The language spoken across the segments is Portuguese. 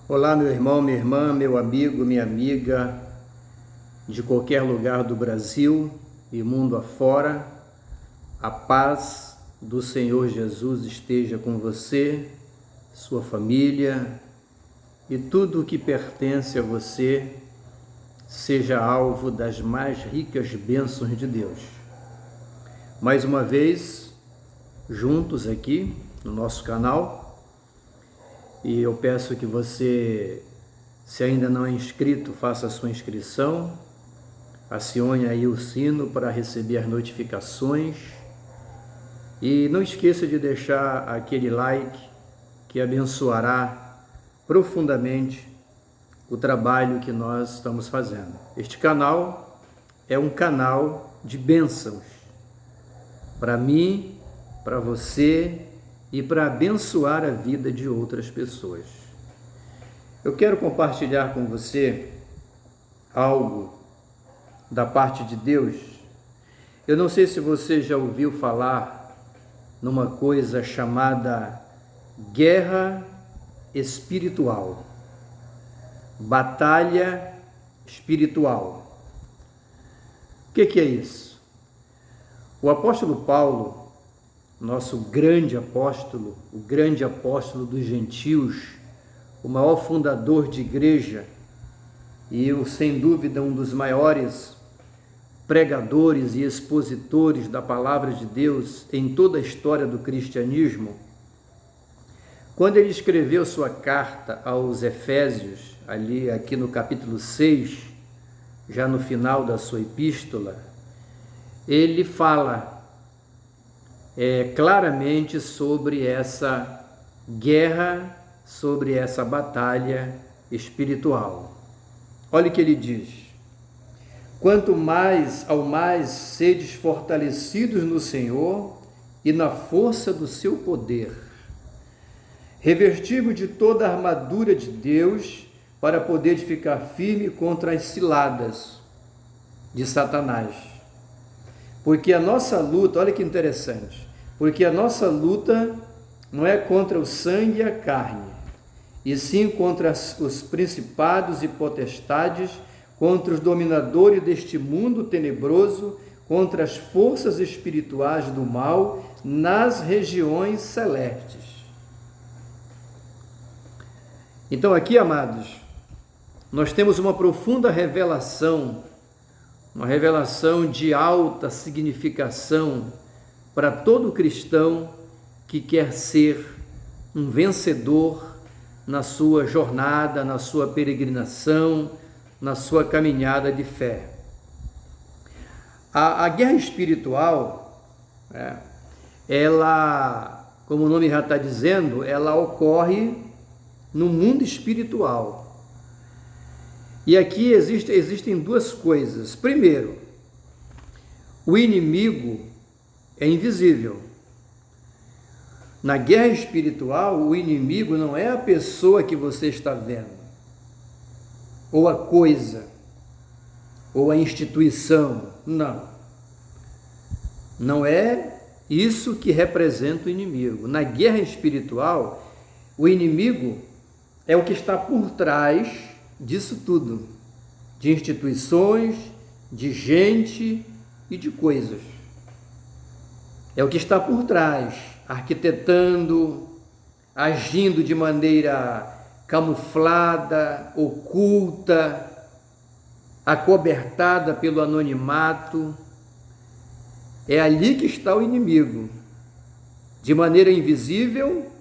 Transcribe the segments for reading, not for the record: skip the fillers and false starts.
Olá, meu irmão, minha irmã, meu amigo, minha amiga, de qualquer lugar do Brasil e mundo afora, a paz do Senhor Jesus esteja com você, sua família e tudo o que pertence a você seja alvo das mais ricas bênçãos de Deus. Mais uma vez, juntos aqui no nosso canal, e eu peço que você, se ainda não é inscrito, faça a sua inscrição, acione aí o sino para receber as notificações e não esqueça de deixar aquele like que abençoará profundamente o trabalho que nós estamos fazendo. Este canal é um canal de bênçãos para mim, para você e para abençoar a vida de outras pessoas. Eu quero compartilhar com você algo da parte de Deus. Eu não sei se você já ouviu falar numa coisa chamada guerra espiritual, batalha espiritual. O que é isso? O apóstolo Paulo, nosso grande apóstolo, o grande apóstolo dos gentios, o maior fundador de igreja e sem dúvida um dos maiores pregadores e expositores da palavra de Deus em toda a história do cristianismo, quando ele escreveu sua carta aos Efésios, aqui no capítulo 6, já no final da sua epístola, ele fala claramente sobre essa guerra, sobre essa batalha espiritual. Olha o que ele diz: quanto mais ao mais sedes fortalecidos no Senhor e na força do seu poder, revestivos de toda a armadura de Deus, para poder ficar firme contra as ciladas de Satanás. Porque a nossa luta, olha que interessante, porque a nossa luta não é contra o sangue e a carne, e sim contra os principados e potestades, contra os dominadores deste mundo tenebroso, contra as forças espirituais do mal nas regiões celestes. Então aqui, amados, nós temos uma profunda revelação, uma revelação de alta significação para todo cristão que quer ser um vencedor na sua jornada, na sua peregrinação, na sua caminhada de fé. A guerra espiritual, ela, como o nome já está dizendo, ela ocorre no mundo espiritual. E aqui existem duas coisas. Primeiro, o inimigo é invisível. Na guerra espiritual, o inimigo não é a pessoa que você está vendo, ou a coisa, ou a instituição. Não. Não é isso que representa o inimigo. Na guerra espiritual, o inimigo é o que está por trás disso tudo, de instituições, de gente e de coisas. É o que está por trás, arquitetando, agindo de maneira camuflada, oculta, acobertada pelo anonimato. É ali que está o inimigo, de maneira invisível,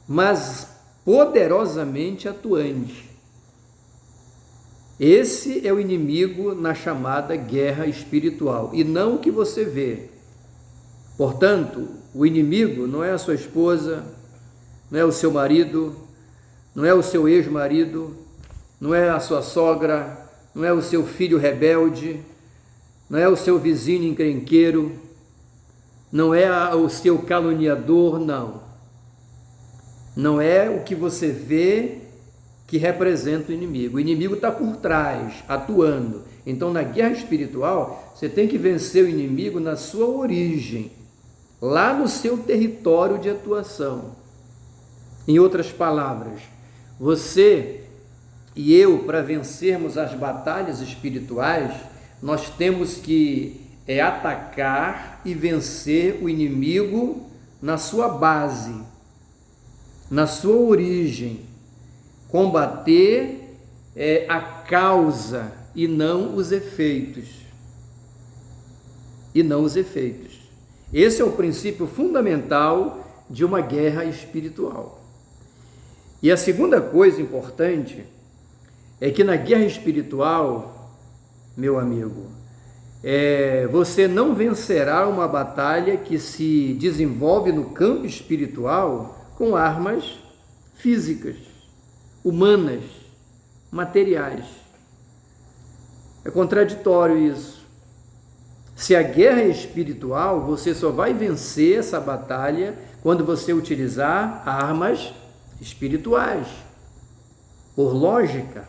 mas poderosamente atuante. Esse é o inimigo na chamada guerra espiritual, e não o que você vê. Portanto, o inimigo não é a sua esposa, não é o seu marido, não é o seu ex-marido, não é a sua sogra, não é o seu filho rebelde, não é o seu vizinho encrenqueiro, não é o seu caluniador, não. Não é o que você vê que representa o inimigo. O inimigo está por trás, atuando. Então, na guerra espiritual, você tem que vencer o inimigo na sua origem, lá no seu território de atuação. Em outras palavras, Você e eu, para vencermos as batalhas espirituais, nós temos que atacar e vencer o inimigo na sua base, na sua origem, combater a causa e não os efeitos. Esse é o princípio fundamental de uma guerra espiritual. E a segunda coisa importante é que na guerra espiritual, meu amigo, você não vencerá uma batalha que se desenvolve no campo espiritual com armas físicas, humanas, materiais. É contraditório isso. Se a guerra é espiritual, você só vai vencer essa batalha quando você utilizar armas espirituais, por lógica.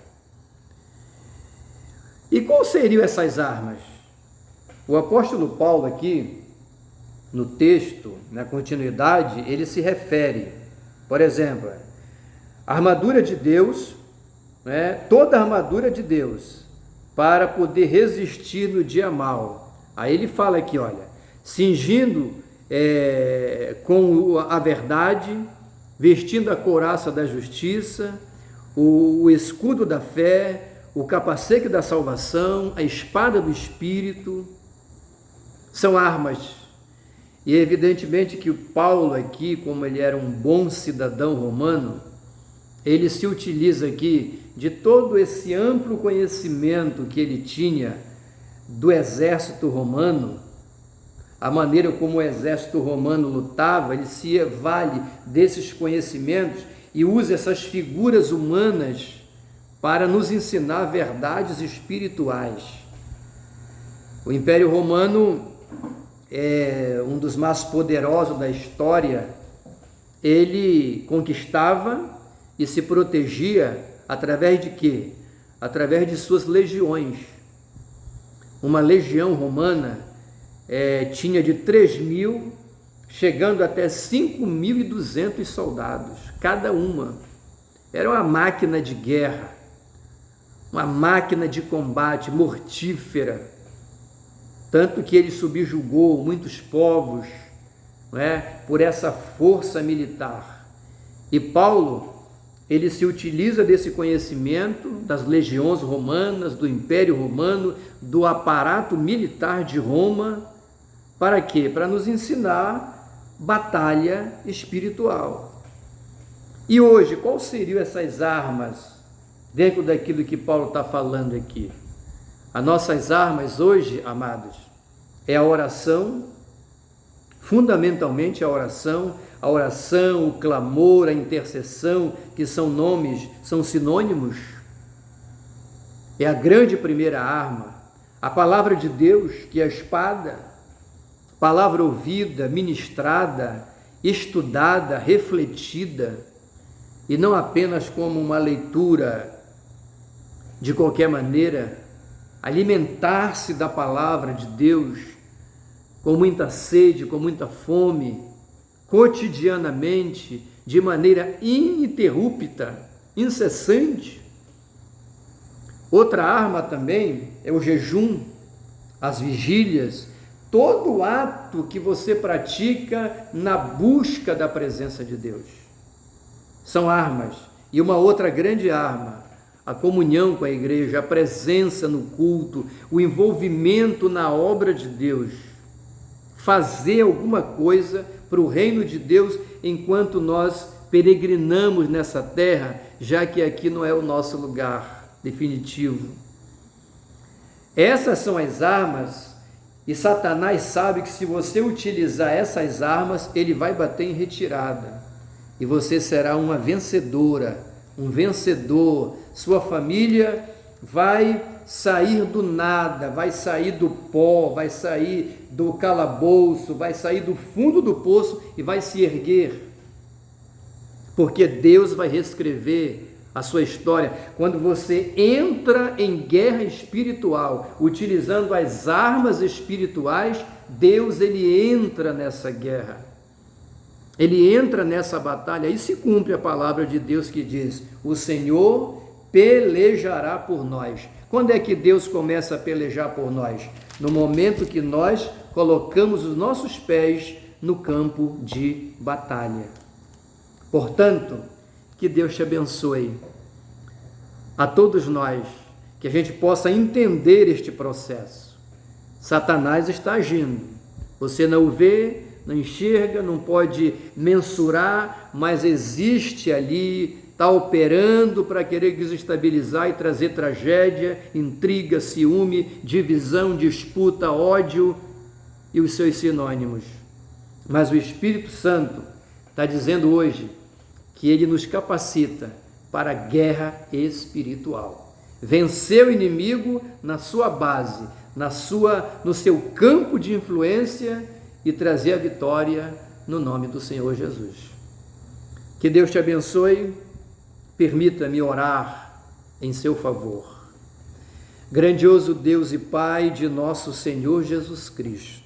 E quais seriam essas armas? O apóstolo Paulo aqui, no texto, na continuidade, ele se refere, por exemplo, a armadura de Deus, toda a armadura de Deus, para poder resistir no dia mau. Aí ele fala aqui, olha, cingindo com a verdade, vestindo a couraça da justiça, o escudo da fé, o capacete da salvação, a espada do Espírito, são armas. E evidentemente que o Paulo aqui, como ele era um bom cidadão romano, ele se utiliza aqui de todo esse amplo conhecimento que ele tinha do exército romano, a maneira como o exército romano lutava, ele se vale desses conhecimentos e usa essas figuras humanas para nos ensinar verdades espirituais. O Império Romano é um dos mais poderosos da história. Ele conquistava e se protegia através de quê? Através de suas legiões. Uma legião romana tinha de 3.000, chegando até 5.200 soldados, cada uma. Era uma máquina de guerra, uma máquina de combate mortífera, tanto que ele subjugou muitos povos, por essa força militar. E Paulo, ele se utiliza desse conhecimento das legiões romanas, do Império Romano, do aparato militar de Roma, para quê? Para nos ensinar batalha espiritual. E hoje, quais seriam essas armas dentro daquilo que Paulo está falando aqui? As nossas armas hoje, amados, é a oração, fundamentalmente a oração, o clamor, a intercessão, que são nomes, são sinônimos. É a grande primeira arma. A palavra de Deus, que é a espada, palavra ouvida, ministrada, estudada, refletida, e não apenas como uma leitura de qualquer maneira, alimentar-se da palavra de Deus com muita sede, com muita fome, cotidianamente, de maneira ininterrupta, incessante. Outra arma também é o jejum, as vigílias, todo ato que você pratica na busca da presença de Deus. São armas. E uma outra grande arma, a comunhão com a igreja, a presença no culto, o envolvimento na obra de Deus. Fazer alguma coisa para o reino de Deus enquanto nós peregrinamos nessa terra, já que aqui não é o nosso lugar definitivo. Essas são as armas, e Satanás sabe que se você utilizar essas armas, ele vai bater em retirada, e você será uma vencedora, um vencedor. Sua família vai sair do nada, vai sair do pó, vai sair do calabouço, vai sair do fundo do poço e vai se erguer, porque Deus vai reescrever a sua história. Quando você entra em guerra espiritual, utilizando as armas espirituais, Deus, ele entra nessa guerra. ele entra nessa batalha e se cumpre a palavra de Deus que diz: o Senhor pelejará por nós. Quando é que Deus começa a pelejar por nós? No momento que nós colocamos os nossos pés no campo de batalha. Portanto, que Deus te abençoe. A todos nós, que a gente possa entender este processo. Satanás está agindo. Você não o vê, não enxerga, não pode mensurar, mas existe ali, está operando para querer desestabilizar e trazer tragédia, intriga, ciúme, divisão, disputa, ódio e os seus sinônimos. Mas o Espírito Santo está dizendo hoje que ele nos capacita para a guerra espiritual. Vencer o inimigo na sua base, no seu campo de influência e trazer a vitória no nome do Senhor Jesus. Que Deus te abençoe, permita-me orar em seu favor. Grandioso Deus e Pai de nosso Senhor Jesus Cristo,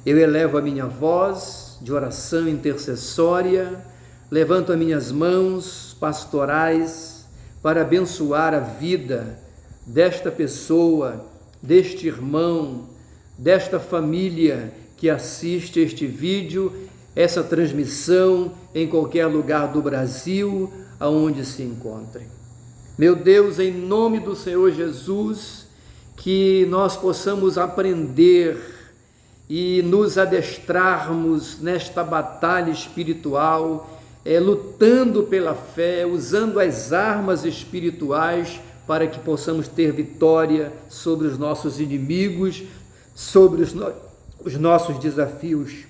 eu elevo a minha voz de oração intercessória, levanto as minhas mãos pastorais para abençoar a vida desta pessoa, deste irmão, desta família que assiste este vídeo, essa transmissão em qualquer lugar do Brasil, aonde se encontrem. Meu Deus, em nome do Senhor Jesus, que nós possamos aprender e nos adestrarmos nesta batalha espiritual, lutando pela fé, usando as armas espirituais para que possamos ter vitória sobre os nossos inimigos, sobre os nossos desafios.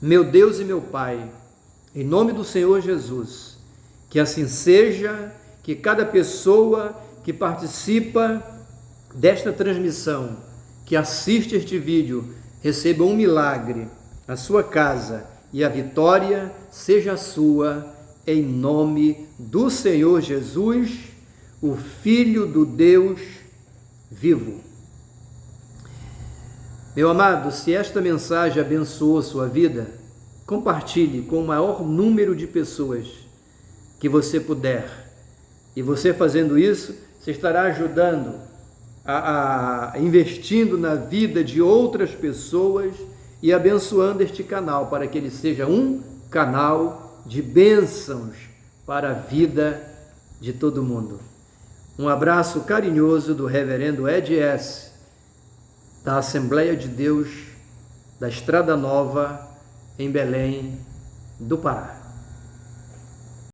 Meu Deus e meu Pai, em nome do Senhor Jesus, que assim seja, que cada pessoa que participa desta transmissão, que assiste este vídeo, receba um milagre na sua casa e a vitória seja sua, em nome do Senhor Jesus, o Filho do Deus vivo. Meu amado, se esta mensagem abençoou sua vida, compartilhe com o maior número de pessoas que você puder. E você fazendo isso, você estará ajudando, investindo na vida de outras pessoas e abençoando este canal para que ele seja um canal de bênçãos para a vida de todo mundo. Um abraço carinhoso do reverendo Ed S., da Assembleia de Deus da Estrada Nova, em Belém do Pará.